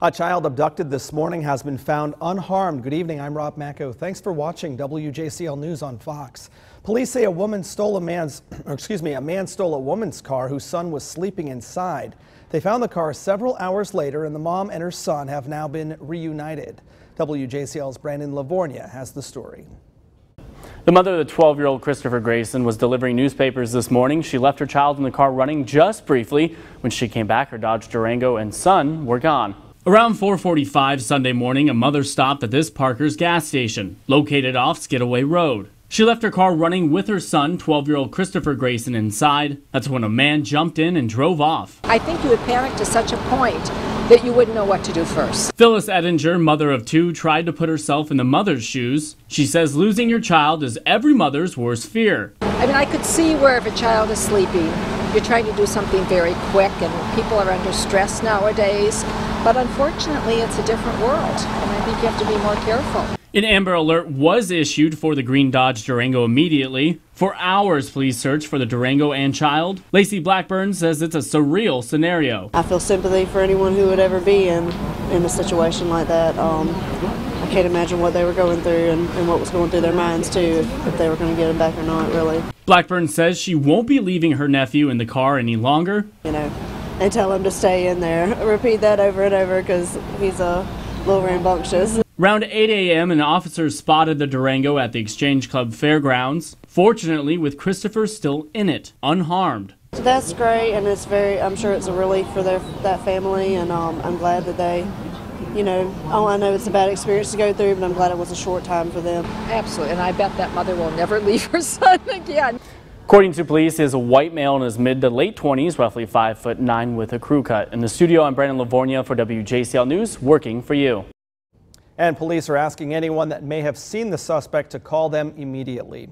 A child abducted this morning has been found unharmed. Good evening, I'm Rob Macko. Thanks for watching WJCL News on Fox. Police say a man stole a woman's car whose son was sleeping inside. They found the car several hours later and the mom and her son have now been reunited. WJCL's Brandon Lavornia has the story. The mother of the 12-year-old Christopher Grayson was delivering newspapers this morning. She left her child in the car running just briefly. When she came back, her Dodge Durango and son were gone. Around 4:45 Sunday morning, a mother stopped at this Parker's gas station, located off Skidaway Road. She left her car running with her son, 12-year-old Christopher Grayson, inside. That's when a man jumped in and drove off. I think you would panic to such a point that you wouldn't know what to do first. Phyllis Edinger, mother of two, tried to put herself in the mother's shoes. She says losing your child is every mother's worst fear. I mean, I could see where if a child is sleeping, you're trying to do something very quick, and people are under stress nowadays. But unfortunately, it's a different world, and I think you have to be more careful. An Amber Alert was issued for the green Dodge Durango immediately. For hours, police searched for the Durango and child. Lacey Blackburn says it's a surreal scenario. I feel sympathy for anyone who would ever be in a situation like that. I can't imagine what they were going through and what was going through their minds too, if they were going to get him back or not, really. Blackburn says she won't be leaving her nephew in the car any longer. And tell him to stay in there. Repeat that over and over because he's a little rambunctious. Around 8 a.m., an officer spotted the Durango at the Exchange Club fairgrounds. Fortunately, with Christopher still in it, unharmed. So that's great, and I'm sure it's a relief for that family, and I'm glad that they, I know it's a bad experience to go through, but I'm glad it was a short time for them. Absolutely, and I bet that mother will never leave her son again. According to police, he is a white male in his mid to late 20s, roughly 5'9", with a crew cut. In the studio, I'm Brandon Lavornia for WJCL News, working for you. And police are asking anyone that may have seen the suspect to call them immediately.